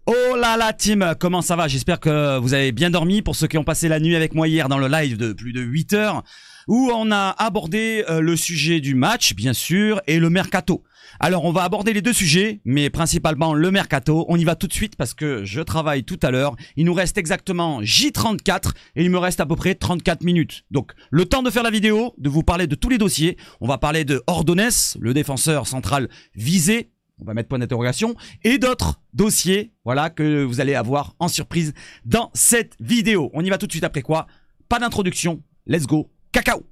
Oh là là team, comment ça va? J'espère que vous avez bien dormi. Pour ceux qui ont passé la nuit avec moi hier dans le live de plus de 8 heures, où on a abordé le sujet du match, bien sûr, et le mercato. Alors on va aborder les deux sujets, mais principalement le mercato. On y va tout de suite parce que je travaille tout à l'heure. Il nous reste exactement J34 et il me reste à peu près 34 minutes. Donc le temps de faire la vidéo, de vous parler de tous les dossiers. On va parler de Ordonez, le défenseur central visé. On va mettre point d'interrogation et d'autres dossiers, voilà, que vous allez avoir en surprise dans cette vidéo. On y va tout de suite après quoi? Pas d'introduction, let's go, cacao.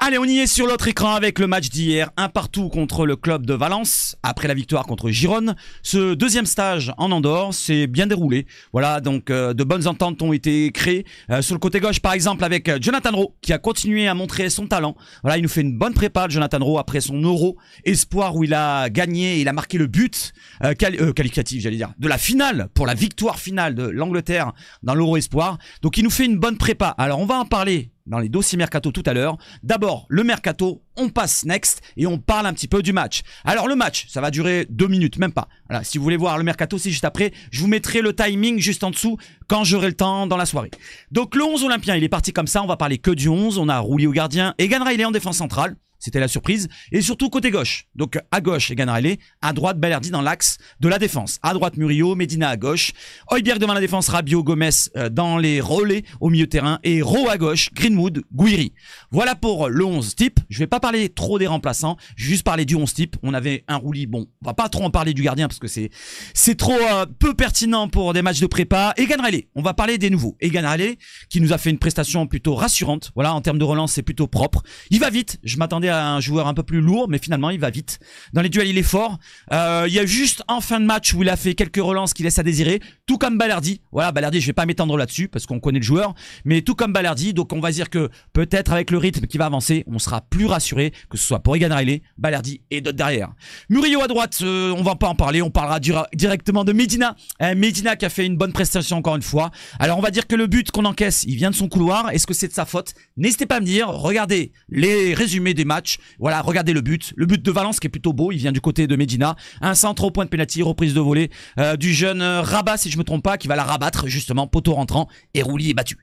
Allez, on y est sur l'autre écran avec le match d'hier, un partout contre le club de Valence, après la victoire contre Girone. Ce deuxième stage en Andorre s'est bien déroulé. Voilà, donc de bonnes ententes ont été créées. Sur le côté gauche, par exemple, avec Jonathan Rowe, qui a continué à montrer son talent. Voilà, il nous fait une bonne prépa, Jonathan Rowe, après son Euro Espoir où il a gagné, il a marqué le but qualificatif, j'allais dire, de la finale, pour la victoire finale de l'Angleterre dans l'Euro Espoir. Donc il nous fait une bonne prépa. Alors on va en parler dans les dossiers mercato tout à l'heure. D'abord, le mercato, on passe next et on parle un petit peu du match. Alors le match, ça va durer 2 minutes, même pas. Voilà, si vous voulez voir le mercato, c'est juste après. Je vous mettrai le timing juste en dessous quand j'aurai le temps dans la soirée. Donc le 11 olympien, il est parti comme ça. On va parler que du 11. On a Rouli au gardien. Egan Riley en défense centrale. C'était la surprise. Et surtout côté gauche. Donc à gauche, Egan Riley. À droite, Balerdi dans l'axe de la défense. À droite, Murillo. Medina à gauche. Højbjerg devant la défense. Rabiot, Gomez dans les relais au milieu de terrain. Et Rowe à gauche. Greenwood, Guiri. Voilà pour le 11 type. Je vais pas parler trop des remplaçants. Je vais juste parler du 11 type. On avait un Rouli. Bon, on va pas trop en parler du gardien parce que c'est trop peu pertinent pour des matchs de prépa. Egan Riley. On va parler des nouveaux. Egan Riley qui nous a fait une prestation plutôt rassurante. Voilà, en termes de relance, c'est plutôt propre. Il va vite. Je m'attendais à un joueur un peu plus lourd, mais finalement il va vite. Dans les duels il est fort. Il y a juste en fin de match où il a fait quelques relances qui laissent à désirer, tout comme Balerdi. Voilà, Balerdi, je vais pas m'étendre là-dessus parce qu'on connaît le joueur, mais tout comme Balerdi. Donc on va dire que peut-être avec le rythme qui va avancer, on sera plus rassuré, que ce soit pour Egan Riley, Balerdi et d'autres derrière. Murillo à droite, on va pas en parler, on parlera directement de Medina. Medina qui a fait une bonne prestation encore une fois. Alors on va dire que le but qu'on encaisse, il vient de son couloir. Est-ce que c'est de sa faute? N'hésitez pas à me dire. Regardez les résumés des matchs. Voilà, regardez le but de Valence qui est plutôt beau, il vient du côté de Medina, un centre au point de pénalty, reprise de volée du jeune Rabat si je me trompe pas, qui va la rabattre justement, poteau rentrant, et Rouli est battu.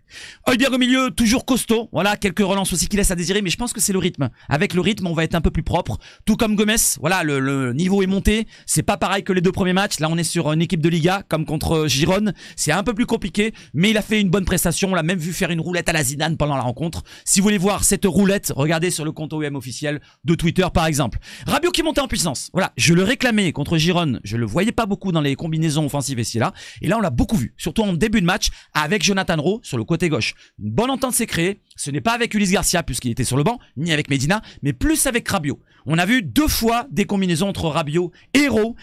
Højbjerg au milieu, toujours costaud, voilà, quelques relances aussi qui laissent à désirer, mais je pense que c'est le rythme. Avec le rythme, on va être un peu plus propre, tout comme Gomez, voilà, le niveau est monté, c'est pas pareil que les 2 premiers matchs, là on est sur une équipe de Liga, comme contre Girone, c'est un peu plus compliqué, mais il a fait une bonne prestation, on l'a même vu faire une roulette à la Zidane pendant la rencontre. Si vous voulez voir cette roulette, regardez sur le compte OM officiel de Twitter par exemple. Rabiot qui montait en puissance. Voilà, je le réclamais contre Girone, je le voyais pas beaucoup dans les combinaisons offensives ici là, et là on l'a beaucoup vu, surtout en début de match avec Jonathan Rowe sur le côté gauche. Une bonne entente s'est créée, ce n'est pas avec Ulysse Garcia puisqu'il était sur le banc, ni avec Medina, mais plus avec Rabiot. On a vu 2 fois des combinaisons entre Rabiot et Rowe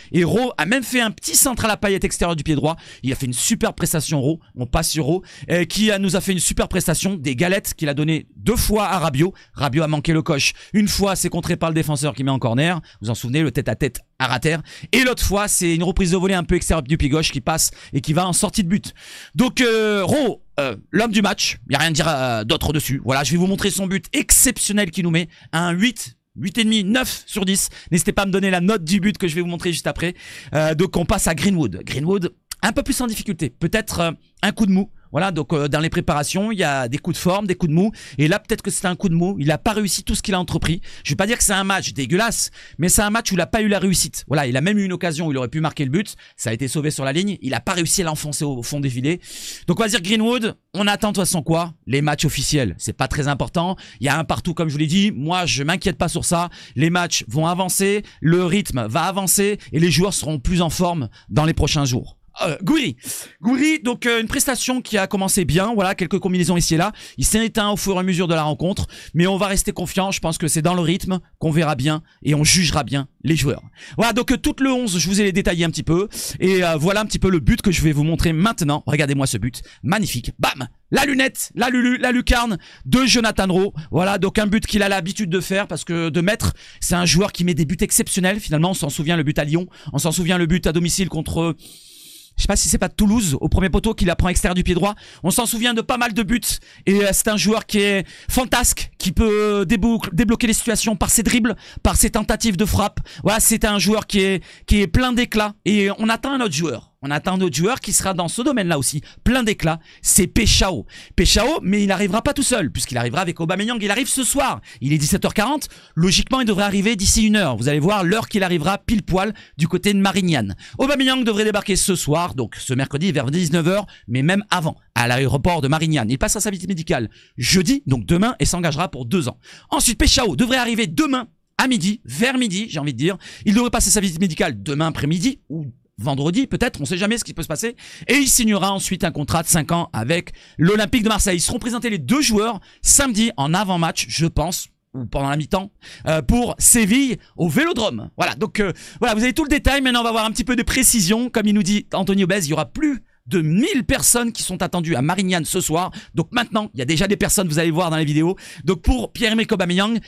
a même fait un petit centre à la paillette extérieure du pied droit. Il a fait une super prestation Rowe, on passe sur Rowe, qui nous a fait une super prestation, des galettes qu'il a donné 2 fois à Rabiot. Rabiot a manqué le coche. Une fois c'est contré par le défenseur qui met en corner, vous en souvenez, le tête-à-tête à Rater, et l'autre fois c'est une reprise de volée un peu extérieure du pied gauche qui passe et qui va en sortie de but. Donc Rowe, l'homme du match, il n'y a rien à dire d'autre dessus. Voilà, je vais vous montrer son but exceptionnel qu'il nous met, un 8,5, 9 sur 10. N'hésitez pas à me donner la note du but que je vais vous montrer juste après. Donc on passe à Greenwood. Greenwood, un peu plus en difficulté, peut-être un coup de mou. Voilà, donc dans les préparations, il y a des coups de forme, des coups de mou. Et là, peut-être que c'était un coup de mou. Il n'a pas réussi tout ce qu'il a entrepris. Je vais pas dire que c'est un match dégueulasse, mais c'est un match où il n'a pas eu la réussite. Voilà, il a même eu une occasion où il aurait pu marquer le but. Ça a été sauvé sur la ligne. Il n'a pas réussi à l'enfoncer au fond des filets. Donc on va dire Greenwood, on attend de toute façon quoi? Les matchs officiels. C'est pas très important. Il y a un partout comme je vous l'ai dit. Moi, je m'inquiète pas sur ça. Les matchs vont avancer, le rythme va avancer et les joueurs seront plus en forme dans les prochains jours. Guiri, donc une prestation qui a commencé bien, voilà, quelques combinaisons ici et là, il s'est éteint au fur et à mesure de la rencontre, mais on va rester confiant, je pense que c'est dans le rythme qu'on verra bien et on jugera bien les joueurs. Voilà, donc tout le 11, je vous ai les détaillé un petit peu, et voilà un petit peu le but que je vais vous montrer maintenant. Regardez-moi ce but, magnifique, bam, la lunette, la lucarne de Jonathan Rowe, voilà, donc un but qu'il a l'habitude de faire, parce que de mettre, c'est un joueur qui met des buts exceptionnels, finalement on s'en souvient le but à Lyon, on s'en souvient le but à domicile contre... Je sais pas si c'est pas Toulouse au premier poteau qui la prend extérieur du pied droit. On s'en souvient de pas mal de buts et c'est un joueur qui est fantasque, qui peut débloquer les situations par ses dribbles, par ses tentatives de frappe. Voilà, c'est un joueur qui est plein d'éclat et on attend un autre joueur. on attend un autre joueur qui sera dans ce domaine-là aussi, plein d'éclat, c'est Péchao. Péchao, mais il n'arrivera pas tout seul, puisqu'il arrivera avec Aubameyang, il arrive ce soir, il est 17h40, logiquement il devrait arriver d'ici 1 heure, vous allez voir l'heure qu'il arrivera pile poil du côté de Marignane. Aubameyang devrait débarquer ce soir, donc ce mercredi vers 19h, mais même avant, à l'aéroport de Marignane. Il passera sa visite médicale jeudi, donc demain, et s'engagera pour 2 ans. Ensuite, Péchao devrait arriver demain, à midi, vers midi, j'ai envie de dire, il devrait passer sa visite médicale demain après-midi, ou vendredi peut-être, on sait jamais ce qui peut se passer, et il signera ensuite un contrat de 5 ans avec l'Olympique de Marseille. Ils seront présentés les 2 joueurs samedi en avant-match, je pense, ou pendant la mi-temps, pour Séville au Vélodrome. Voilà, donc voilà, vous avez tout le détail. Maintenant on va voir un petit peu de précision. Comme il nous dit Anthony Obez, il y aura plus de 1000 personnes qui sont attendues à Marignane ce soir. Donc maintenant, il y a déjà des personnes, vous allez voir dans les vidéos. Donc pour Pierre-Emerick Aubameyang,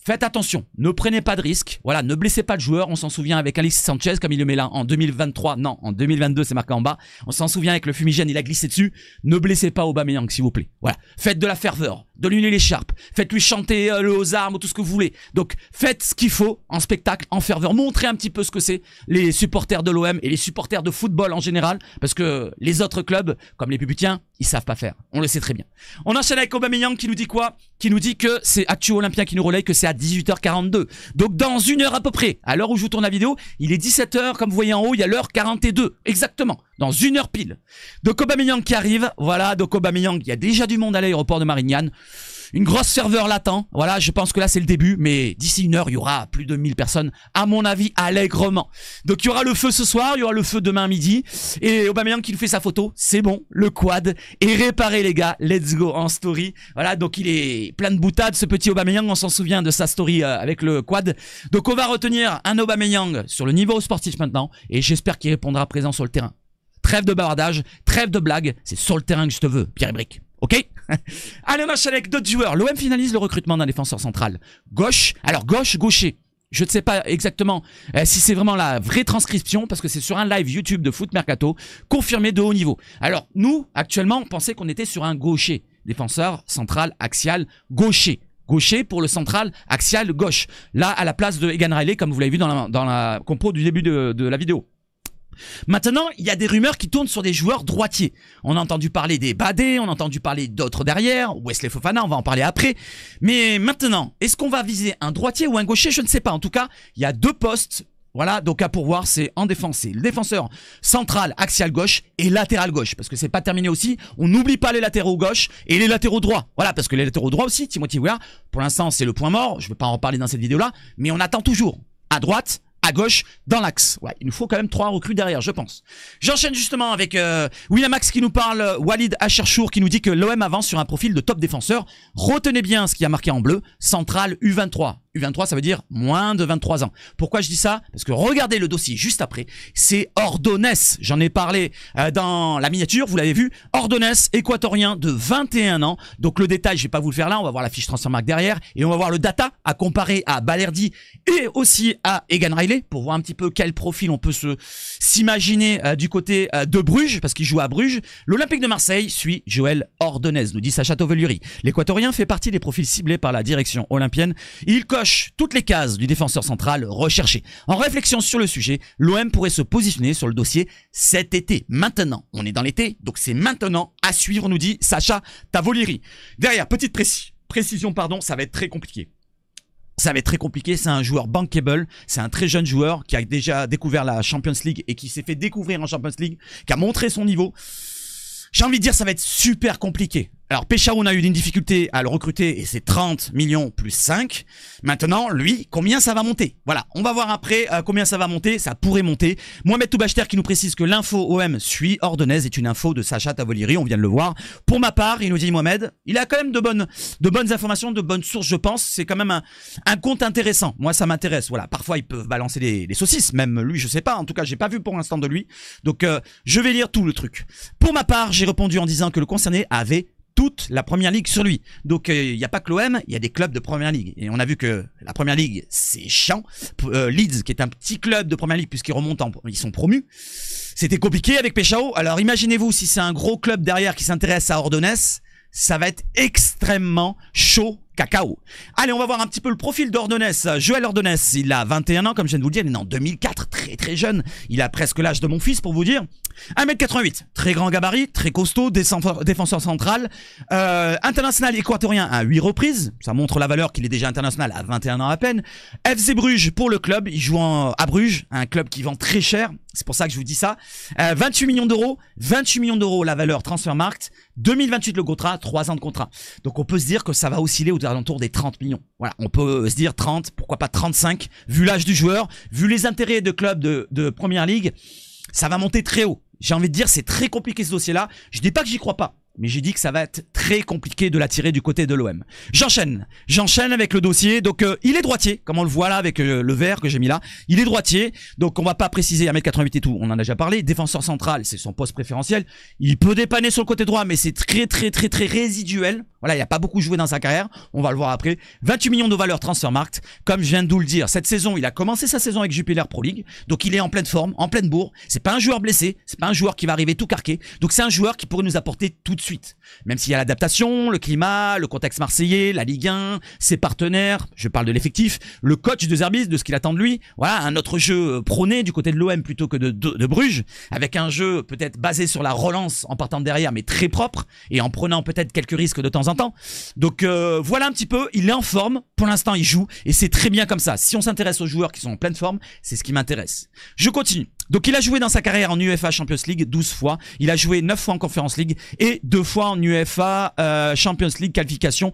faites attention, ne prenez pas de risques, voilà, ne blessez pas le joueur, on s'en souvient avec Alexis Sanchez, comme il le met là, en 2023, non, en 2022, c'est marqué en bas, on s'en souvient avec le fumigène, il a glissé dessus, ne blessez pas Aubameyang, s'il vous plaît, voilà, faites de la ferveur, donnez-lui l'écharpe, faites-lui chanter le aux armes ou tout ce que vous voulez, donc faites ce qu'il faut en spectacle, en ferveur, montrez un petit peu ce que c'est les supporters de l'OM et les supporters de football en général, parce que les autres clubs, comme les Puputiens, ils savent pas faire, on le sait très bien. On enchaîne avec Aubameyang qui nous dit quoi? Qui nous dit que c'est Actu Olympien qui nous relaye que c'est à 18h42. Donc dans 1 heure à peu près, à l'heure où je vous tourne la vidéo, il est 17h, comme vous voyez en haut, il y a l'heure 42. Exactement, dans 1 heure pile. Donc Aubameyang qui arrive, voilà, donc Aubameyang, il y a déjà du monde à l'aéroport de Marignane. Une grosse ferveur l'attend, voilà, je pense que là c'est le début, mais d'ici 1 heure, il y aura plus de 1000 personnes, à mon avis, allègrement. Donc il y aura le feu ce soir, il y aura le feu demain midi, et Aubameyang qui nous fait sa photo, c'est bon, le quad est réparé les gars, let's go en story. Voilà, donc il est plein de boutades ce petit Aubameyang, on s'en souvient de sa story avec le quad. Donc on va retenir un Aubameyang sur le niveau sportif maintenant, et j'espère qu'il répondra présent sur le terrain. Trêve de bavardage, trêve de blagues, c'est sur le terrain que je te veux, Pierre-Emerick. Ok. Allez, on enchaîne avec d'autres joueurs. L'OM finalise le recrutement d'un défenseur central gauche. Alors gauche, gaucher. Je ne sais pas exactement si c'est vraiment la vraie transcription parce que c'est sur un live YouTube de Foot Mercato confirmé de haut niveau. Alors nous, actuellement, on pensait qu'on était sur un gaucher. Défenseur central axial gaucher. Gaucher pour le central axial gauche. Là, à la place de Egan Riley, comme vous l'avez vu dans la compo du début de la vidéo. Maintenant, il y a des rumeurs qui tournent sur des joueurs droitiers. On a entendu parler des Badé, on a entendu parler d'autres derrière, Wesley Fofana, on va en parler après. Mais maintenant, est-ce qu'on va viser un droitier ou un gaucher? Je ne sais pas. En tout cas, il y a 2 postes. Voilà, donc à pourvoir, c'est en défense, c'est le défenseur central, axial gauche et latéral gauche. Parce que c'est pas terminé aussi. On n'oublie pas les latéraux gauche et les latéraux droits. Voilà, parce que les latéraux droits aussi, Timothy Weah, pour l'instant, c'est le point mort. Je ne vais pas en reparler dans cette vidéo-là. Mais on attend toujours à droite, à gauche, dans l'axe. Ouais, il nous faut quand même 3 recrues derrière, je pense. J'enchaîne justement avec Winamax qui nous parle, Walid Acharchour qui nous dit que l'OM avance sur un profil de top défenseur. Retenez bien ce qui a marqué en bleu, central U23. U23, ça veut dire moins de 23 ans. Pourquoi je dis ça? Parce que regardez le dossier juste après. C'est Ordonez. J'en ai parlé dans la miniature, vous l'avez vu. Ordonez, équatorien de 21 ans. Donc le détail, je vais pas vous le faire là. On va voir la fiche Transfermarkt derrière. Et on va voir le data à comparer à Balerdi et aussi à Egan Riley pour voir un petit peu quel profil on peut s'imaginer du côté de Bruges, parce qu'il joue à Bruges. L'Olympique de Marseille suit Joël Ordonez, nous dit Sacha Toveluri. L'équatorien fait partie des profils ciblés par la direction olympienne. Il coche toutes les cases du défenseur central recherché. En réflexion sur le sujet, l'OM pourrait se positionner sur le dossier cet été. Maintenant, on est dans l'été, donc c'est maintenant à suivre, nous dit Sacha Toveluri. Derrière, petite précision, ça va être très compliqué. Ça va être très compliqué, c'est un joueur bankable, c'est un très jeune joueur qui a déjà découvert la Champions League et qui s'est fait découvrir en Champions League, qui a montré son niveau. J'ai envie de dire ça va être super compliqué. Alors Péchao, on a eu une difficulté à le recruter et c'est 30 millions plus 5. Maintenant, lui, combien ça va monter? Voilà, on va voir après combien ça va monter, ça pourrait monter. Mohamed Toubachter qui nous précise que l'info OM suit Ordonez est une info de Sacha Toveluri, on vient de le voir. Pour ma part, il nous dit Mohamed, il a quand même de bonnes informations, de bonnes sources, je pense. C'est quand même un compte intéressant. Moi, ça m'intéresse. Voilà, parfois ils peuvent balancer des saucisses, même lui, je sais pas. En tout cas, j'ai pas vu pour l'instant de lui. Donc, je vais lire tout le truc. Pour ma part, j'ai répondu en disant que le concerné avait toute la première ligue sur lui. Donc il n'y a pas que l'OM, il y a des clubs de première ligue. Et on a vu que la première ligue, c'est chiant. Leeds, qui est un petit club de première ligue, puisqu'ils remontent, ils sont promus. C'était compliqué avec Péchao. Alors imaginez-vous si c'est un gros club derrière qui s'intéresse à Ordonez, ça va être extrêmement chaud Cacao. Allez, on va voir un petit peu le profil d'Ordonez. Joël Ordonez, il a 21 ans, comme je viens de vous le dire, il est né en 2004, très très jeune. Il a presque l'âge de mon fils, pour vous dire. 1m88, très grand gabarit, très costaud, défenseur central. International équatorien à 8 reprises. Ça montre la valeur qu'il est déjà international à 21 ans à peine. FC Bruges pour le club. Il joue à Bruges, un club qui vend très cher. C'est pour ça que je vous dis ça. 28 millions d'euros. 28 millions d'euros la valeur Transfermarkt. 2028 le contrat, 3 ans de contrat. Donc on peut se dire que ça va osciller aux alentours des 30 millions. Voilà, on peut se dire 30, pourquoi pas 35, vu l'âge du joueur, vu les intérêts de clubs de Première Ligue, ça va monter très haut. J'ai envie de dire, c'est très compliqué ce dossier-là. Je dis pas que j'y crois pas, mais j'ai dit que ça va être très compliqué de l'attirer du côté de l'OM. J'enchaîne avec le dossier. Donc il est droitier, comme on le voit là avec le vert que j'ai mis là. Il est droitier, donc on va pas préciser 1m88 et tout, on en a déjà parlé. Défenseur central, c'est son poste préférentiel. Il peut dépanner sur le côté droit, mais c'est très résiduel. Voilà, il a pas beaucoup joué dans sa carrière, on va le voir après. 28 millions de valeur Transfermarkt, comme je viens de vous le dire. Cette saison, il a commencé sa saison avec Jupiler Pro League, donc il est en pleine forme, en pleine bourre. C'est pas un joueur blessé, c'est pas un joueur qui va arriver tout carqué. Donc c'est un joueur qui pourrait nous apporter tout de suite. Même s'il y a l'adaptation, le climat, le contexte marseillais, la Ligue 1, ses partenaires, je parle de l'effectif, le coach de Zerbis, de ce qu'il attend de lui. Voilà, un autre jeu prôné du côté de l'OM plutôt que de Bruges, avec un jeu peut-être basé sur la relance en partant de derrière, mais très propre, et en prenant peut-être quelques risques de temps en temps. Donc voilà un petit peu, il est en forme, pour l'instant il joue, et c'est très bien comme ça. Si on s'intéresse aux joueurs qui sont en pleine forme, c'est ce qui m'intéresse. Je continue. Donc il a joué dans sa carrière en UEFA Champions League 12 fois, il a joué 9 fois en Conference League et 2 fois en UEFA Champions League qualification,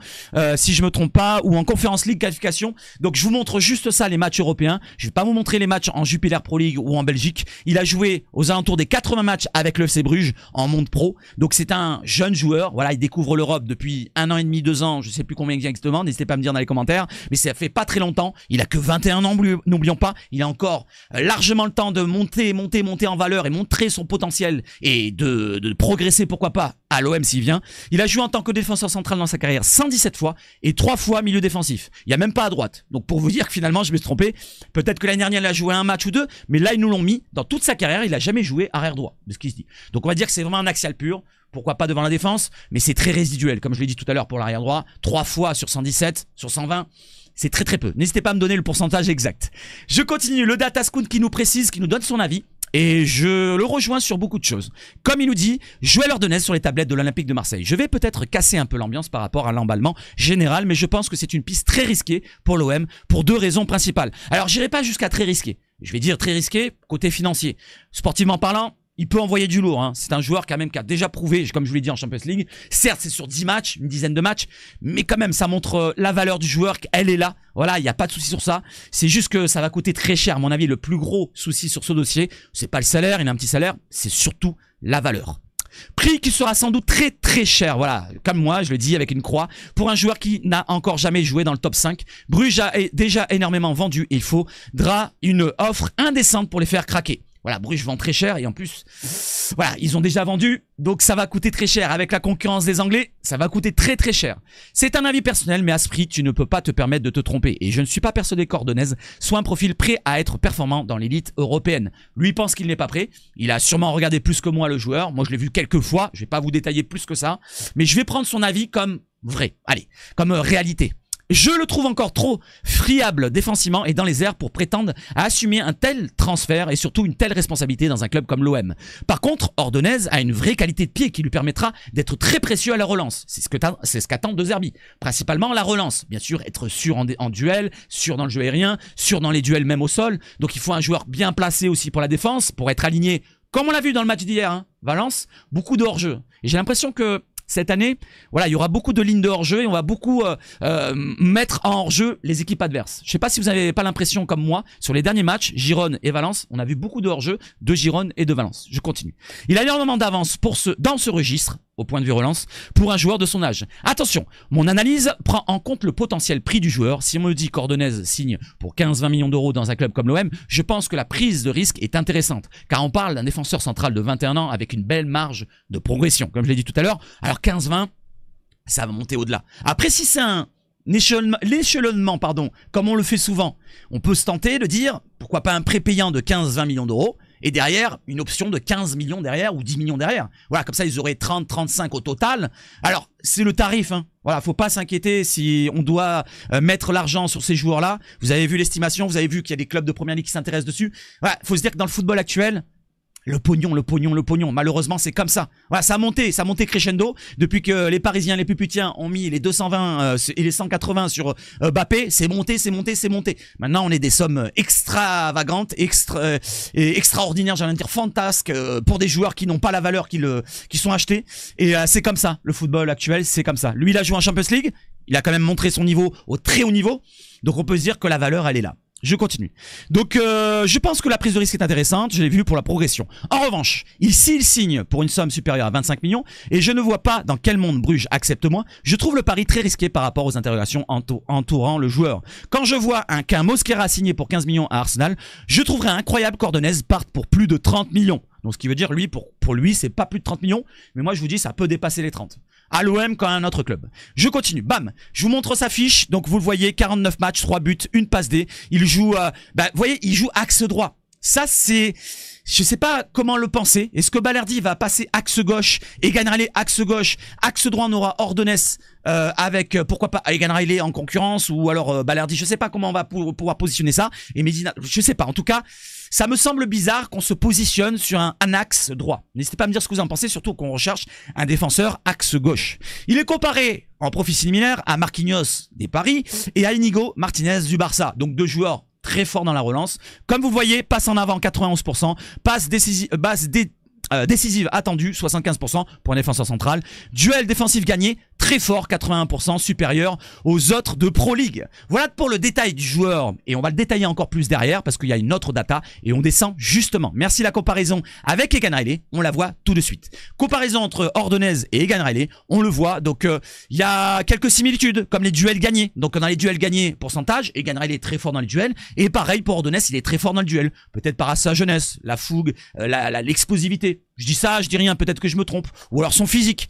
si je me trompe pas, ou en Conference League qualification. Donc je vous montre juste ça, les matchs européens. Je vais pas vous montrer les matchs en Jupiler Pro League ou en Belgique. Il a joué aux alentours des 80 matchs avec le FC Bruges en monde pro. Donc c'est un jeune joueur, voilà, il découvre l'Europe depuis 1 an et demi, 2 ans, je sais plus combien exactement, n'hésitez pas à me dire dans les commentaires, mais ça fait pas très longtemps. Il a que 21 ans, n'oublions pas, il a encore largement le temps de monter en valeur et montrer son potentiel et de progresser, pourquoi pas, à l'OM s'il vient. Il a joué en tant que défenseur central dans sa carrière 117 fois et 3 fois milieu défensif. Il n'y a même pas à droite. Donc pour vous dire que finalement je me suis trompé, peut-être que l'année dernière il a joué un match ou deux, mais là ils nous l'ont mis, dans toute sa carrière il a jamais joué arrière droit, de ce qui se dit. Donc on va dire que c'est vraiment un axial pur, pourquoi pas devant la défense, mais c'est très résiduel, comme je l'ai dit tout à l'heure pour l'arrière droit, 3 fois sur 117, sur 120, c'est très peu. N'hésitez pas à me donner le pourcentage exact. Je continue, le Datascout qui nous précise, qui nous donne son avis. Et je le rejoins sur beaucoup de choses. Comme il nous dit, Joël Ordonez sur les tablettes de l'Olympique de Marseille. Je vais peut-être casser un peu l'ambiance par rapport à l'emballement général, mais je pense que c'est une piste très risquée pour l'OM, pour 2 raisons principales. Alors, j'irai pas jusqu'à très risqué. Je vais dire très risqué côté financier. Sportivement parlant, il peut envoyer du lourd, hein. C'est un joueur qui a déjà prouvé, comme je vous l'ai dit en Champions League. Certes, c'est sur 10 matchs, une dizaine de matchs, mais quand même, ça montre la valeur du joueur, qu'elle est là. Voilà, il n'y a pas de souci sur ça. C'est juste que ça va coûter très cher. À mon avis, le plus gros souci sur ce dossier, c'est pas le salaire, il a un petit salaire, c'est surtout la valeur. Prix qui sera sans doute très cher, voilà, comme moi je le dis avec une croix, pour un joueur qui n'a encore jamais joué dans le top 5. Bruges a déjà énormément vendu et il faudra une offre indécente pour les faire craquer. Voilà, Bruges vend très cher et en plus, voilà, ils ont déjà vendu, donc ça va coûter très cher. Avec la concurrence des Anglais, ça va coûter très cher. C'est un avis personnel, mais à ce prix, tu ne peux pas te permettre de te tromper. Et je ne suis pas persuadé qu'Ordonez soit un profil prêt à être performant dans l'élite européenne. Lui pense qu'il n'est pas prêt. Il a sûrement regardé plus que moi le joueur. Moi, je l'ai vu quelques fois. Je vais pas vous détailler plus que ça, mais je vais prendre son avis comme vrai. Allez, comme réalité. Je le trouve encore trop friable défensivement et dans les airs pour prétendre à assumer un tel transfert et surtout une telle responsabilité dans un club comme l'OM. Par contre, Ordonez a une vraie qualité de pied qui lui permettra d'être très précieux à la relance. C'est ce qu'attend de Zerbi. Principalement la relance. Bien sûr, être sûr en duel, sûr dans le jeu aérien, sûr dans les duels même au sol. Donc il faut un joueur bien placé aussi pour la défense, pour être aligné, comme on l'a vu dans le match d'hier, hein, Valence, beaucoup de hors-jeu. Et j'ai l'impression que cette année, voilà, il y aura beaucoup de lignes de hors-jeu et on va beaucoup mettre en hors-jeu les équipes adverses. Je sais pas si vous n'avez pas l'impression comme moi, sur les derniers matchs, Girone et Valence, on a vu beaucoup de hors-jeu de Girone et de Valence. Je continue. Il a énormément d'avance dans ce registre, au point de vue relance, pour un joueur de son âge. Attention, mon analyse prend en compte le potentiel prix du joueur. Si on me dit qu'Ordonez signe pour 15-20 millions d'euros dans un club comme l'OM, je pense que la prise de risque est intéressante, car on parle d'un défenseur central de 21 ans avec une belle marge de progression, comme je l'ai dit tout à l'heure. Alors 15-20, ça va monter au-delà. Après, si c'est un l'échelonnement, pardon, comme on le fait souvent, on peut se tenter de dire, pourquoi pas un prépayant de 15-20 millions d'euros, Et derrière, une option de 15 millions derrière ou 10 millions derrière. Voilà, comme ça, ils auraient 30, 35 au total. Alors, c'est le tarif, hein. Voilà, faut pas s'inquiéter si on doit mettre l'argent sur ces joueurs-là. Vous avez vu l'estimation, vous avez vu qu'il y a des clubs de première ligue qui s'intéressent dessus. Voilà, faut se dire que dans le football actuel, le pognon, le pognon, le pognon. Malheureusement, c'est comme ça. Voilà, ça a monté crescendo depuis que les Parisiens, les Puputiens ont mis les 220 et les 180 sur Mbappé. C'est monté, c'est monté, c'est monté. Maintenant, on est des sommes extravagantes, extraordinaires, j'allais dire fantasques pour des joueurs qui n'ont pas la valeur qui sont achetés. Et c'est comme ça. Le football actuel, c'est comme ça. Lui, il a joué en Champions League. Il a quand même montré son niveau au très haut niveau. Donc, on peut se dire que la valeur, elle est là. Je continue. Donc, je pense que la prise de risque est intéressante. Je l'ai vu pour la progression. En revanche, s'il signe pour une somme supérieure à 25 millions, et je ne vois pas dans quel monde Bruges accepte moins, je trouve le pari très risqué par rapport aux interrogations entourant le joueur. Quand je vois qu'un Mosquera signé pour 15 millions à Arsenal, je trouverais incroyable qu'Ordonez parte pour plus de 30 millions. Donc, ce qui veut dire, lui, pour lui, c'est pas plus de 30 millions. Mais moi, je vous dis, ça peut dépasser les 30. À l'OM quand un autre club. Je continue. Bam. Je vous montre sa fiche. Donc, vous le voyez, 49 matchs, 3 buts, une passe D. Il joue, vous voyez, il joue axe droit. Ça, c'est, je sais pas comment le penser. Est-ce que Balerdi va passer axe gauche et Egan Riley axe gauche? Axe droit, on aura Ordonez avec, pourquoi pas, Egan Riley en concurrence ou alors Balerdi. Je sais pas comment on va pouvoir positionner ça. Et Medina, je sais pas. En tout cas, ça me semble bizarre qu'on se positionne sur un axe droit. N'hésitez pas à me dire ce que vous en pensez, surtout qu'on recherche un défenseur axe gauche. Il est comparé en profil similaire à Marquinhos des Paris et à Inigo Martinez du Barça. Donc deux joueurs très forts dans la relance. Comme vous voyez, passe en avant 91%, passe décisive attendue 75% pour un défenseur central. Duel défensif gagné très fort 81%, supérieur aux autres de Pro League. Voilà pour le détail du joueur et on va le détailler encore plus derrière parce qu'il y a une autre data et on descend justement. Merci la comparaison avec Egan Riley, on la voit tout de suite. Comparaison entre Ordonez et Egan Riley, on le voit. Donc il y a quelques similitudes comme les duels gagnés. Donc dans les duels gagnés, pourcentage, Egan Riley est très fort dans les duels et pareil pour Ordonez, il est très fort dans le duel. Peut-être par sa jeunesse, la fougue, l'explosivité. Je dis ça, je dis rien, peut-être que je me trompe. Ou alors son physique.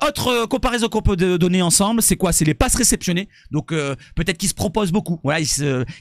Autre comparaison qu'on peut donner ensemble, c'est quoi? C'est les passes réceptionnées. Donc peut-être qu'il se propose beaucoup. Voilà,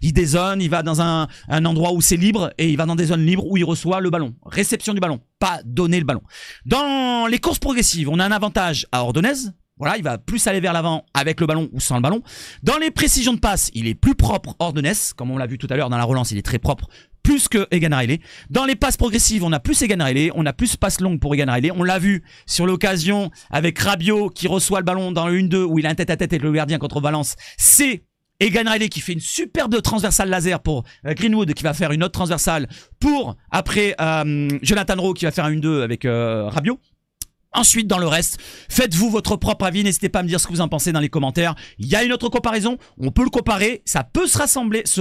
il dézone, il va dans un endroit où c'est libre et il va dans des zones libres où il reçoit le ballon. Réception du ballon, pas donner le ballon. Dans les courses progressives, on a un avantage à Ordonez. Voilà, il va plus aller vers l'avant avec le ballon ou sans le ballon. Dans les précisions de passe, il est plus propre Ordonez. Comme on l'a vu tout à l'heure dans la relance, il est très propre. Plus que Egan Riley. Dans les passes progressives, on a plus Egan Riley, on a plus passe longue pour Egan Riley. On l'a vu sur l'occasion avec Rabiot qui reçoit le ballon dans le 1-2 où il a un tête-à-tête avec le gardien contre Valence. C'est Egan Riley qui fait une superbe transversale laser pour Greenwood qui va faire une autre transversale pour après Jonathan Rowe qui va faire un 1-2 avec Rabiot. Ensuite, dans le reste, faites-vous votre propre avis. N'hésitez pas à me dire ce que vous en pensez dans les commentaires. Il y a une autre comparaison. On peut le comparer. Ça peut se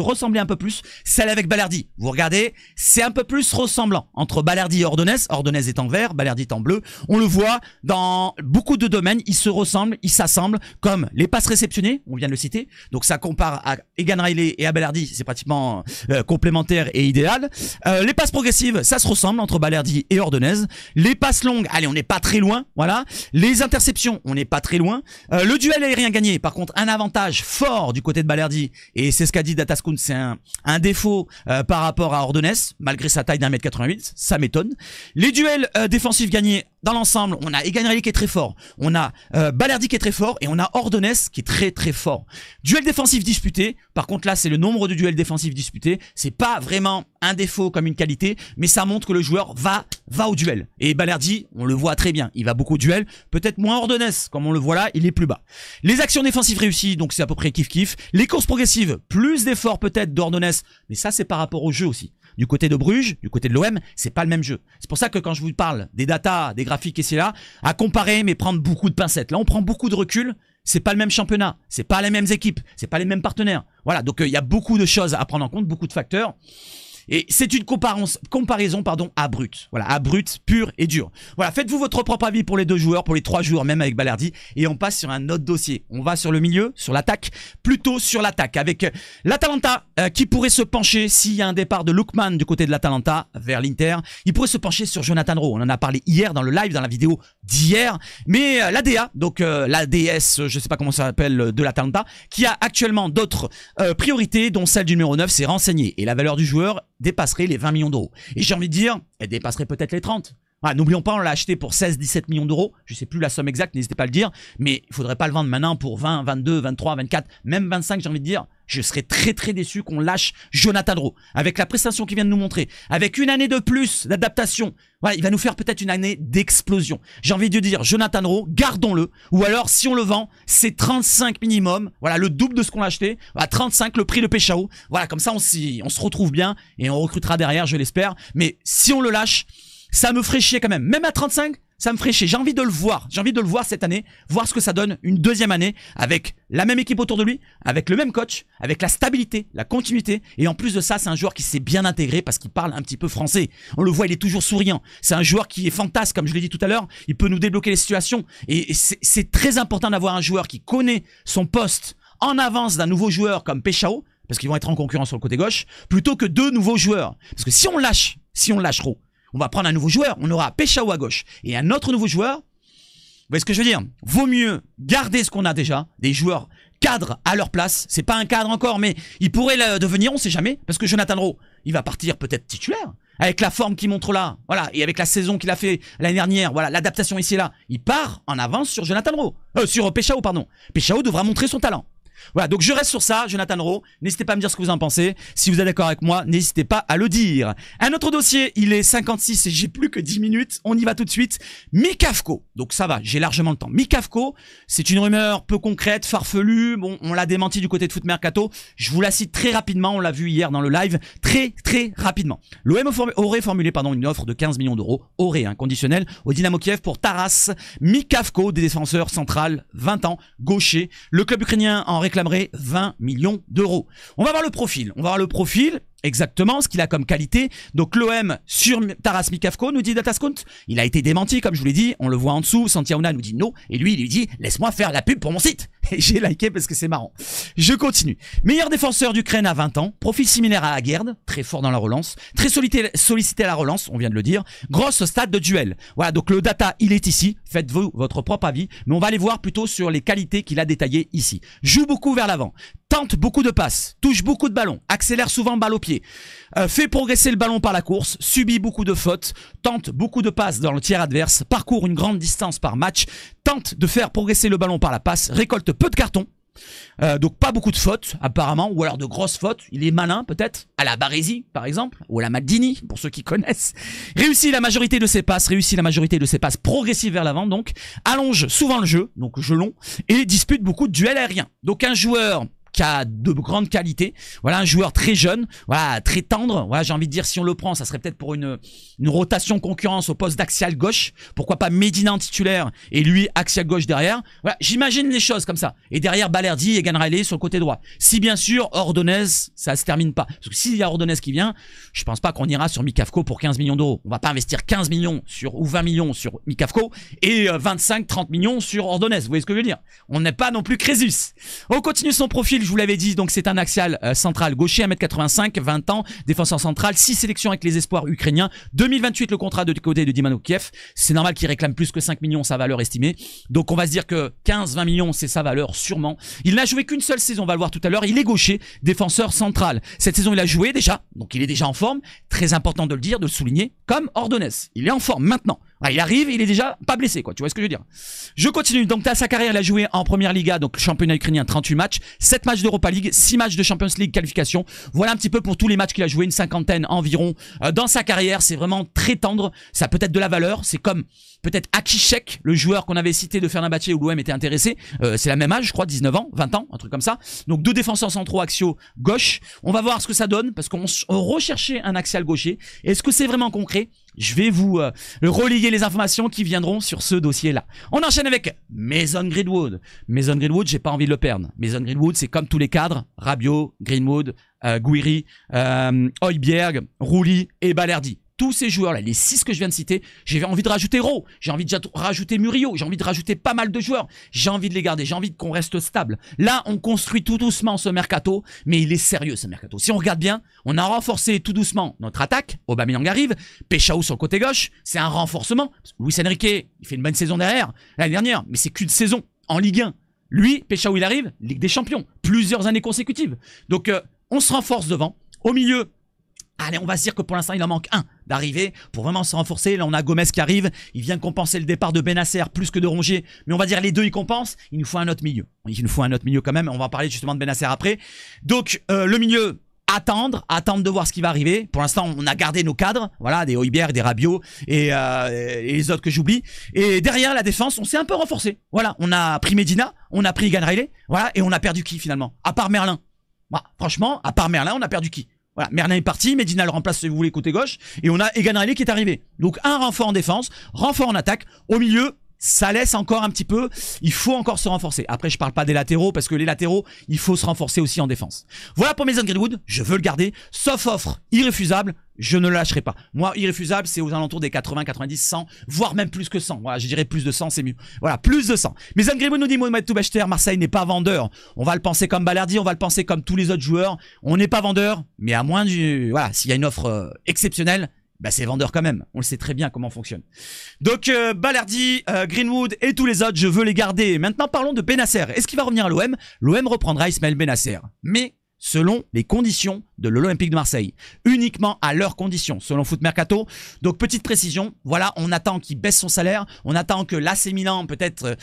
ressembler un peu plus. Celle avec Balerdi. Vous regardez, c'est un peu plus ressemblant entre Balerdi et Ordonez. Ordonez est en vert, Balerdi est en bleu. On le voit dans beaucoup de domaines. Ils se ressemblent, ils s'assemblent. Comme les passes réceptionnées, on vient de le citer. Donc ça compare à Egan Riley et à Balerdi. C'est pratiquement complémentaire et idéal. Les passes progressives, ça se ressemble entre Balerdi et Ordonez. Les passes longues, allez, on n'est pas très loin, voilà. Les interceptions, on n'est pas très loin. Le duel aérien gagné, par contre, un avantage fort du côté de Balerdi, et c'est ce qu'a dit Dataskun, c'est un défaut par rapport à Ordonez, malgré sa taille d'1m88, ça m'étonne. Les duels défensifs gagnés, dans l'ensemble, on a Egan Riley qui est très fort, on a Balerdi qui est très fort, et on a Ordonez qui est très très fort. Duel défensif disputé, par contre là, c'est le nombre de duels défensifs disputés, c'est pas vraiment un défaut comme une qualité, mais ça montre que le joueur va au duel. Et Balerdi, on le voit très bien, il va beaucoup au duel, peut-être moins Ordonez, comme on le voit là, il est plus bas. Les actions défensives réussies, donc c'est à peu près kiff-kiff. Les courses progressives, plus d'efforts peut-être d'Ordonez, mais ça c'est par rapport au jeu aussi. Du côté de Bruges, du côté de l'OM, c'est pas le même jeu. C'est pour ça que quand je vous parle des datas, des graphiques et c'est là, à comparer mais prendre beaucoup de pincettes. Là on prend beaucoup de recul, c'est pas le même championnat, c'est pas les mêmes équipes, c'est pas les mêmes partenaires. Voilà, donc il y a beaucoup de choses à prendre en compte, beaucoup de facteurs. Et c'est une comparaison à brut. Voilà, à brut, pur et dur. Voilà, faites-vous votre propre avis pour les deux joueurs, pour les trois joueurs, même avec Balerdi. Et on passe sur un autre dossier. On va sur le milieu, sur l'attaque, plutôt sur l'attaque. Avec l'Atalanta qui pourrait se pencher, s'il y a un départ de Lookman du côté de l'Atalanta vers l'Inter, il pourrait se pencher sur Jonathan Rowe. On en a parlé hier dans le live, dans la vidéo d'hier, mais l'ADA, donc la DS, je sais pas comment ça s'appelle, de l'Atalanta, qui a actuellement d'autres priorités, dont celle du numéro 9, s'est renseignée. Et la valeur du joueur dépasserait les 20 millions d'euros. Et j'ai envie de dire, elle dépasserait peut-être les 30. Ah, n'oublions pas, on l'a acheté pour 16-17 millions d'euros. Je sais plus la somme exacte, n'hésitez pas à le dire. Mais il faudrait pas le vendre maintenant pour 20, 22, 23, 24, même 25, j'ai envie de dire. Je serais très très déçu qu'on lâche Jonathan Rowe. Avec la prestation qu'il vient de nous montrer, avec une année de plus d'adaptation, voilà, il va nous faire peut-être une année d'explosion. J'ai envie de dire, Jonathan Rowe, gardons-le. Ou alors, si on le vend, c'est 35 minimum. Voilà, le double de ce qu'on a acheté. Voilà, 35, le prix de Péchao. Voilà, comme ça, on se retrouve bien et on recrutera derrière, je l'espère. Mais si on le lâche, ça me ferait chier quand même. Même à 35, ça me ferait chier. J'ai envie de le voir. J'ai envie de le voir cette année. Voir ce que ça donne une deuxième année avec la même équipe autour de lui, avec le même coach, avec la stabilité, la continuité. Et en plus de ça, c'est un joueur qui s'est bien intégré parce qu'il parle un petit peu français. On le voit, il est toujours souriant. C'est un joueur qui est fantasque, comme je l'ai dit tout à l'heure. Il peut nous débloquer les situations. Et c'est très important d'avoir un joueur qui connaît son poste en avance d'un nouveau joueur comme Péchao, parce qu'ils vont être en concurrence sur le côté gauche, plutôt que deux nouveaux joueurs. Parce que si on lâche Rowe, on va prendre un nouveau joueur, on aura Péchao à gauche et un autre nouveau joueur. Vous voyez ce que je veux dire? Vaut mieux garder ce qu'on a déjà, des joueurs cadres à leur place. C'est pas un cadre encore, mais il pourrait le devenir, on sait jamais, parce que Jonathan Rowe, il va partir peut-être titulaire, avec la forme qu'il montre là, voilà, et avec la saison qu'il a fait l'année dernière, voilà, l'adaptation ici et là. Il part en avance sur Jonathan Rowe, sur Péchao, pardon. Péchao devra montrer son talent. Voilà, donc je reste sur ça, Jonathan Rowe. N'hésitez pas à me dire ce que vous en pensez. Si vous êtes d'accord avec moi, n'hésitez pas à le dire. Un autre dossier, il est 56 et j'ai plus que 10 minutes. On y va tout de suite. Mikavko. Donc ça va, j'ai largement le temps. Mikavko, c'est une rumeur peu concrète, farfelue. Bon, on l'a démenti du côté de Foot Mercato. Je vous la cite très rapidement. On l'a vu hier dans le live. Très rapidement. L'OM aurait formulé, une offre de 15 millions d'euros. Conditionnel au Dynamo Kiev pour Taras Mikavko, des défenseurs central, 20 ans, gaucher. Le club ukrainien en réclamerait 20 millions d'euros. On va voir le profil. Exactement, ce qu'il a comme qualité. Donc l'OM sur Taras Mikavko, nous dit Datascount. Il a été démenti, comme je vous l'ai dit. On le voit en dessous. Santiauna nous dit non. Et lui, il lui dit, laisse-moi faire la pub pour mon site. Et j'ai liké parce que c'est marrant. Je continue. Meilleur défenseur d'Ukraine à 20 ans. Profil similaire à Aguerd. Très fort dans la relance. Très sollicité à la relance, on vient de le dire. Grosse stade de duel. Voilà, donc le data, il est ici. Faites-vous votre propre avis. Mais on va aller voir plutôt sur les qualités qu'il a détaillées ici. Joue beaucoup vers l'avant. Tente beaucoup de passes, touche beaucoup de ballons, accélère souvent balle au pied, fait progresser le ballon par la course, subit beaucoup de fautes, tente beaucoup de passes dans le tiers adverse, parcourt une grande distance par match, tente de faire progresser le ballon par la passe, récolte peu de cartons, donc pas beaucoup de fautes apparemment, ou alors de grosses fautes. Il est malin peut-être, à la Baresi par exemple, ou à la Maldini pour ceux qui connaissent. Réussit la majorité de ses passes progressives vers l'avant, donc allonge souvent le jeu, donc jeu long, et dispute beaucoup de duels aériens. Donc un joueur qui a de grandes qualités, voilà, un joueur très jeune, voilà, très tendre, voilà, j'ai envie de dire, si on le prend, ça serait peut-être pour une rotation concurrence au poste d'axial gauche, pourquoi pas Medina en titulaire et lui axial gauche derrière, voilà, j'imagine les choses comme ça, et derrière Balerdi et Ganrelli sur le côté droit, si bien sûr Ordonez, ça se termine pas, parce que s'il y a Ordonez qui vient, je pense pas qu'on ira sur Mikavko pour 15 millions d'euros, on va pas investir 15 millions ou 20 millions sur Mikavko et 25-30 millions sur Ordonez, vous voyez ce que je veux dire, on n'est pas non plus Crésus. On continue son profil. Je vous l'avais dit, donc c'est un axial central gaucher, 1m85, 20 ans, défenseur central, 6 sélections avec les espoirs ukrainiens, 2028 le contrat de côté de Dynamo Kiev, c'est normal qu'il réclame plus que 5 millions sa valeur estimée, donc on va se dire que 15-20 millions c'est sa valeur sûrement. Il n'a joué qu'une seule saison, on va le voir tout à l'heure, il est gaucher, défenseur central, cette saison il a joué déjà, donc il est déjà en forme, très important de le dire, de le souligner, comme Ordonez, il est en forme maintenant. Ah, il arrive, il est déjà pas blessé, quoi. Tu vois ce que je veux dire? Je continue. Donc, à sa carrière, il a joué en première Liga, donc championnat ukrainien, 38 matchs, 7 matchs d'Europa League, 6 matchs de Champions League qualification. Voilà un petit peu pour tous les matchs qu'il a joué, une cinquantaine environ. Dans sa carrière, c'est vraiment très tendre. Ça peut être de la valeur. C'est comme peut-être Akishek, le joueur qu'on avait cité de Fenerbahçe où l'OM était intéressé. C'est la même âge, je crois, 19 ans, 20 ans, un truc comme ça. Donc, 2 défenseurs centraux axiaux gauche. On va voir ce que ça donne parce qu'on recherchait un axial gaucher. Est-ce que c'est vraiment concret? Je vais vous relayer les informations qui viendront sur ce dossier-là. On enchaîne avec Mason Greenwood. Mason Greenwood, j'ai pas envie de le perdre. Mason Greenwood, c'est comme tous les cadres, Rabiot, Greenwood, Guiri, Højbjerg, Rouli et Balerdi. tous ces joueurs là, les 6 que je viens de citer, j'ai envie de rajouter Raw, j'ai envie de rajouter Murillo, j'ai envie de rajouter pas mal de joueurs, j'ai envie de les garder, j'ai envie qu'on reste stable. Là, on construit tout doucement ce mercato, mais il est sérieux ce mercato. Si on regarde bien, on a renforcé tout doucement notre attaque, Aubameyang arrive, Péchaou sur le côté gauche, c'est un renforcement. Luis Enrique, il fait une bonne saison derrière, l'année dernière, mais c'est qu'une saison en Ligue 1. Lui, Péchaou, il arrive, Ligue des Champions, plusieurs années consécutives. Donc, on se renforce devant. Au milieu, allez, on va se dire que pour l'instant, il en manque un d'arriver pour vraiment se renforcer. Là, on a Gomez qui arrive. Il vient compenser le départ de Bennacer plus que de Rongier. Mais on va dire les deux, ils compensent. Il nous faut un autre milieu. Il nous faut un autre milieu quand même. On va en parler justement de Bennacer après. Donc, le milieu, attendre de voir ce qui va arriver. Pour l'instant, on a gardé nos cadres. Voilà, des Højbjerg, des Rabiot et les autres que j'oublie. Et derrière, la défense, on s'est un peu renforcé. Voilà, on a pris Medina, on a pris Egan Riley. Voilà, et on a perdu qui finalement? À part Merlin. Voilà, franchement, à part Merlin, on a perdu qui? Voilà, Merlin est parti, Medina le remplace si vous voulez côté gauche, et on a Egan Riley qui est arrivé. Donc un renfort en défense, renfort en attaque, au milieu, ça laisse encore un petit peu, il faut encore se renforcer. Après, je parle pas des latéraux, parce que les latéraux, il faut se renforcer aussi en défense. Voilà pour Mason Greenwood, je veux le garder, sauf offre irréfusable, je ne le lâcherai pas. Moi, irréfusable, c'est aux alentours des 80, 90, 100, voire même plus que 100. Voilà, je dirais plus de 100, c'est mieux. Voilà, plus de 100. Mason Greenwood nous dit Mohamed Toubechter, Marseille n'est pas vendeur. On va le penser comme Balerdi, on va le penser comme tous les autres joueurs. On n'est pas vendeur, mais à moins du... Voilà, s'il y a une offre exceptionnelle, bah c'est vendeur quand même. On le sait très bien comment on fonctionne. Donc Balerdi, Greenwood et tous les autres, je veux les garder. Maintenant parlons de Bennacer. Est-ce qu'il va revenir à l'OM? L'OM reprendra Ismaël Bennacer. Mais selon les conditions de l'Olympique de Marseille. Uniquement à leurs conditions, selon Foot Mercato. Donc, petite précision, voilà, on attend qu'il baisse son salaire, on attend que l'AC Milan, peut-être,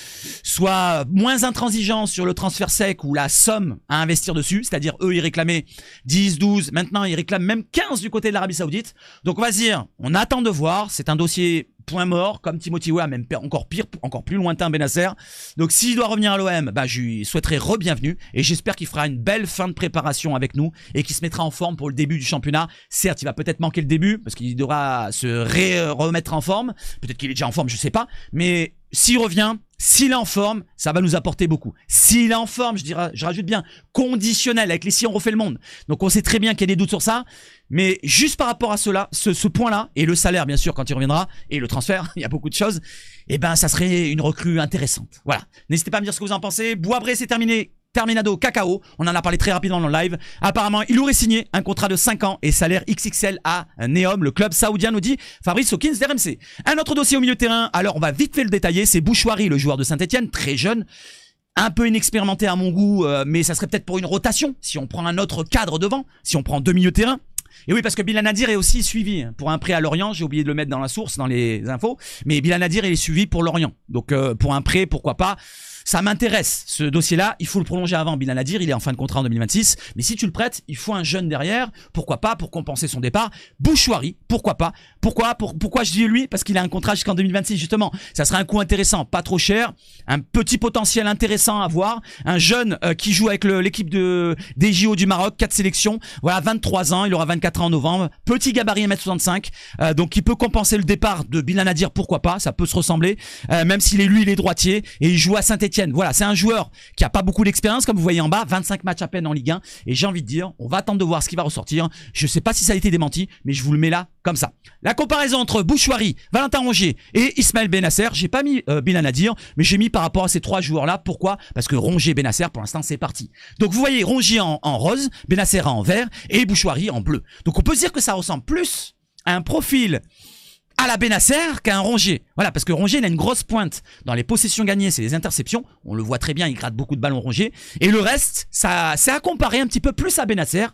soit moins intransigeant sur le transfert sec ou la somme à investir dessus, c'est-à-dire, eux, ils réclamaient 10, 12, maintenant, ils réclament même 15 du côté de l'Arabie Saoudite. Donc, on va se dire, on attend de voir, c'est un dossier point mort, comme Timothy Weah, même encore pire, encore plus lointain Bennacer. Donc s'il doit revenir à l'OM, bah, je lui souhaiterais re-bienvenue et j'espère qu'il fera une belle fin de préparation avec nous et qu'il se mettra en forme pour le début du championnat. Certes, il va peut-être manquer le début parce qu'il devra se remettre en forme. Peut-être qu'il est déjà en forme, je sais pas. Mais s'il revient, s'il est en forme, ça va nous apporter beaucoup. S'il est en forme, je rajoute bien, conditionnel, avec les si on refait le monde. Donc on sait très bien qu'il y a des doutes sur ça. Mais juste par rapport à cela, ce point-là, et le salaire bien sûr quand il reviendra, et le transfert, il y a beaucoup de choses, et ben ça serait une recrue intéressante. Voilà. N'hésitez pas à me dire ce que vous en pensez. Boisbré, c'est terminé. Terminado, Cacao, on en a parlé très rapidement dans le live. Apparemment, il aurait signé un contrat de 5 ans et salaire XXL à Neom, le club saoudien, nous dit Fabrice Hawkins d'RMC. Un autre dossier au milieu de terrain, alors on va vite fait le détailler, c'est Bouchouari, le joueur de Saint-Etienne, très jeune, un peu inexpérimenté à mon goût, mais ça serait peut-être pour une rotation, si on prend un autre cadre devant, si on prend deux milieux de terrain. Et oui, parce que Bilal Nadir est aussi suivi pour un prêt à Lorient. J'ai oublié de le mettre dans la source, dans les infos. Mais Bilal Nadir, il est suivi pour Lorient. Donc, pour un prêt, pourquoi pas. Ça m'intéresse, ce dossier-là. Il faut le prolonger avant. Bilal Nadir, il est en fin de contrat en 2026. Mais si tu le prêtes, il faut un jeune derrière. Pourquoi pas, pour compenser son départ. Bouchouari, pourquoi pas. Pourquoi je dis lui? Parce qu'il a un contrat jusqu'en 2026, justement. Ça serait un coût intéressant, pas trop cher. Un petit potentiel intéressant à voir. Un jeune qui joue avec l'équipe des JO du Maroc, 4 sélections. Voilà, 23 ans, il aura 24 ans en novembre. Petit gabarit 1m65. Donc, il peut compenser le départ de Bilal Nadir, pourquoi pas. Ça peut se ressembler. Même s'il est lui, il est droitier. Et il joue à Saint-Etienne. Voilà, c'est un joueur qui a pas beaucoup d'expérience, comme vous voyez en bas, 25 matchs à peine en Ligue 1. Et j'ai envie de dire, on va attendre de voir ce qui va ressortir. Je sais pas si ça a été démenti, mais je vous le mets là, comme ça. La comparaison entre Bouchouari, Valentin Rongier et Ismaël Bennacer, j'ai pas mis Bilal Nadir, mais j'ai mis par rapport à ces trois joueurs-là. Pourquoi? Parce que Rongier et Bennacer, pour l'instant, c'est parti. Donc vous voyez, Rongier en rose, Bennacer en vert et Bouchouari en bleu. Donc on peut se dire que ça ressemble plus à un profil à la Bennacer qu'à un Rongier. Voilà, parce que Rongier, il a une grosse pointe. Dans les possessions gagnées, c'est les interceptions. On le voit très bien, il gratte beaucoup de ballons Rongier. Et le reste, ça, c'est à comparer un petit peu plus à Bennacer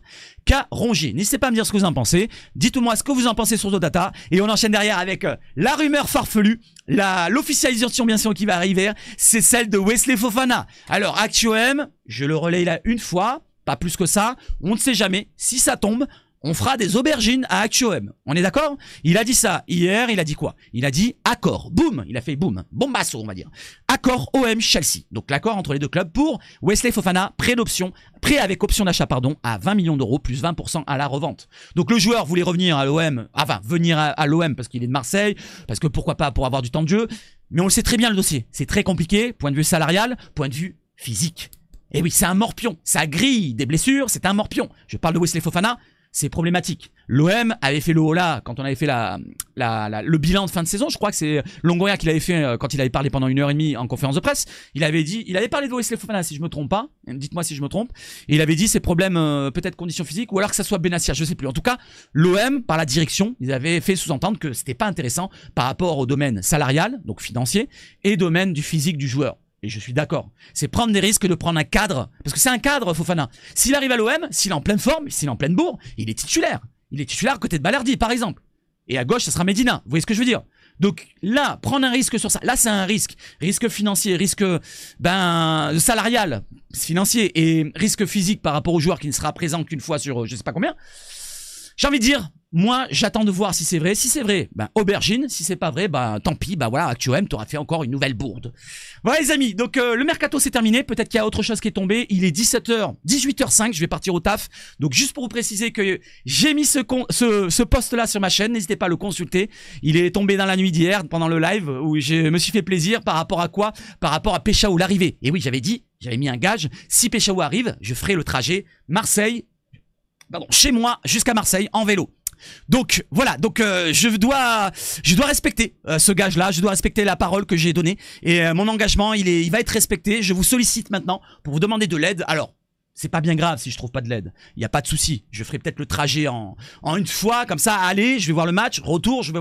qu'à Rongier. N'hésitez pas à me dire ce que vous en pensez. Dites-moi ce que vous en pensez sur Zodata. Et on enchaîne derrière avec la rumeur farfelue. L'officialisation, bien sûr, qui va arriver. C'est celle de Wesley Fofana. Alors, ActuM, je le relaye là une fois. Pas plus que ça. On ne sait jamais. Si ça tombe, on fera des aubergines à ActuM. On est d'accord? Il a dit ça hier, il a dit quoi? Il a dit accord. Boum, il a fait boum. Bombasso, on va dire. Accord OM Chelsea. Donc l'accord entre les deux clubs pour Wesley Fofana, prêt avec option d'achat, pardon, à 20 millions d'euros plus 20% à la revente. Donc le joueur voulait revenir à l'OM, enfin venir à l'OM parce qu'il est de Marseille, parce que pourquoi pas pour avoir du temps de jeu. Mais on le sait très bien le dossier. C'est très compliqué, point de vue salarial, point de vue physique. Et oui, c'est un morpion. Ça grille des blessures, c'est un morpion. Je parle de Wesley Fofana. C'est problématique. L'OM avait fait le holà quand on avait fait le bilan de fin de saison. Je crois que c'est Longoria qui l'avait fait quand il avait parlé pendant 1h30 en conférence de presse. Il avait parlé de Wesley Fofana si je me trompe pas. Dites-moi si je me trompe. Et il avait dit ses problèmes, peut-être conditions physiques ou alors que ça soit Benassia, je sais plus. En tout cas, l'OM par la direction, ils avaient fait sous-entendre que c'était pas intéressant par rapport au domaine salarial, donc financier, et domaine du physique du joueur. Et je suis d'accord. C'est prendre des risques de prendre un cadre. Parce que c'est un cadre, Fofana. S'il arrive à l'OM, s'il est en pleine forme, s'il est en pleine bourre, il est titulaire. Il est titulaire à côté de Balerdi, par exemple. Et à gauche, ça sera Medina. Vous voyez ce que je veux dire? Donc là, prendre un risque sur ça. Là, c'est un risque. Risque financier, risque salarial, financier et risque physique par rapport au joueur qui ne sera présent qu'une fois sur je sais pas combien. J'ai envie de dire, moi, j'attends de voir si c'est vrai. Si c'est vrai, aubergine. Si c'est pas vrai, tant pis. Voilà, ActuOM, t'auras fait encore une nouvelle bourde. Voilà, les amis. Donc, le mercato, c'est terminé. Peut-être qu'il y a autre chose qui est tombé. Il est 18h05. Je vais partir au taf. Donc, juste pour vous préciser que j'ai mis ce post-là sur ma chaîne. N'hésitez pas à le consulter. Il est tombé dans la nuit d'hier, pendant le live, où je me suis fait plaisir. Par rapport à quoi? Par rapport à Péchaou, l'arrivée. Et oui, j'avais mis un gage. Si Péchaou arrive, je ferai le trajet chez moi jusqu'à Marseille en vélo. Donc voilà, je dois respecter ce gage-là, je dois respecter la parole que j'ai donnée et mon engagement, il va être respecté. Je vous sollicite maintenant pour vous demander de l'aide. Alors, c'est pas bien grave si je trouve pas de l'aide. Il y a pas de souci. Je ferai peut-être le trajet en une fois, comme ça, aller, je vais voir le match, retour, je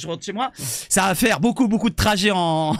rentre chez moi. Ça va faire beaucoup de trajets en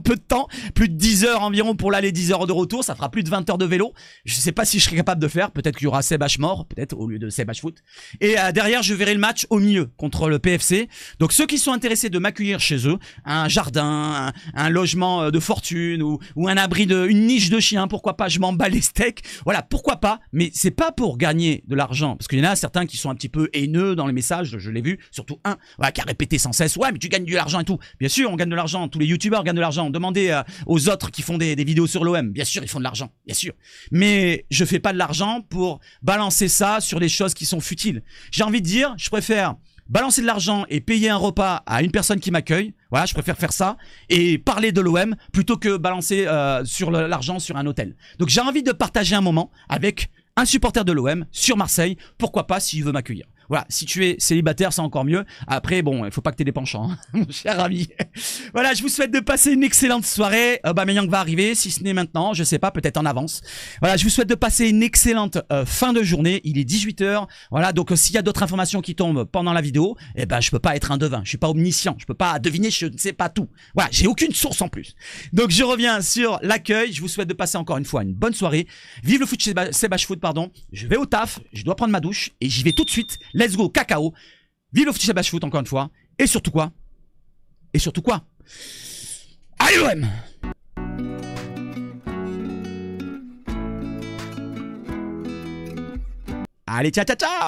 peu de temps. Plus de 10 heures environ pour l'aller, 10 heures de retour. Ça fera plus de 20 heures de vélo. Je sais pas si je serai capable de faire. Peut-être qu'il y aura Seb Hmore, peut-être, au lieu de Seb Foot. Et derrière, je verrai le match au milieu contre le PFC. Donc, ceux qui sont intéressés de m'accueillir chez eux, un jardin, un logement de fortune ou un abri une niche de chien, pourquoi pas, je m'en bats les steaks. Voilà, pourquoi pas, mais c'est pas pour gagner de l'argent, parce qu'il y en a certains qui sont un petit peu haineux dans les messages, je l'ai vu, surtout un qui a répété sans cesse, ouais mais tu gagnes de l'argent et tout. Bien sûr on gagne de l'argent, tous les youtubeurs gagnent de l'argent, demandez aux autres qui font des vidéos sur l'OM, bien sûr ils font de l'argent, bien sûr, mais je fais pas de l'argent pour balancer ça sur des choses qui sont futiles. J'ai envie de dire, je préfère balancer de l'argent et payer un repas à une personne qui m'accueille. Voilà, je préfère faire ça et parler de l'OM plutôt que balancer sur l'argent sur un hôtel. Donc j'ai envie de partager un moment avec un supporter de l'OM sur Marseille. Pourquoi pas s'il veut m'accueillir. Voilà, si tu es célibataire, c'est encore mieux. Après, bon, il faut pas que t'aies des penchants, hein, mon cher ami. Voilà, je vous souhaite de passer une excellente soirée. Aubameyang va arriver, si ce n'est maintenant, je sais pas, peut-être en avance. Voilà, je vous souhaite de passer une excellente fin de journée. Il est 18h. Voilà, donc s'il y a d'autres informations qui tombent pendant la vidéo, je peux pas être un devin. Je suis pas omniscient. Je peux pas deviner, je ne sais pas tout. Voilà, j'ai aucune source en plus. Donc je reviens sur l'accueil. Je vous souhaite de passer encore une fois une bonne soirée. Vive le foot chez Seb Foot, pardon. Je vais au taf, je dois prendre ma douche et j'y vais tout de suite. Let's go, cacao. Vive le Seb Foot encore une fois. Et surtout quoi? Allez l'OM! Allez, ciao, ciao, ciao!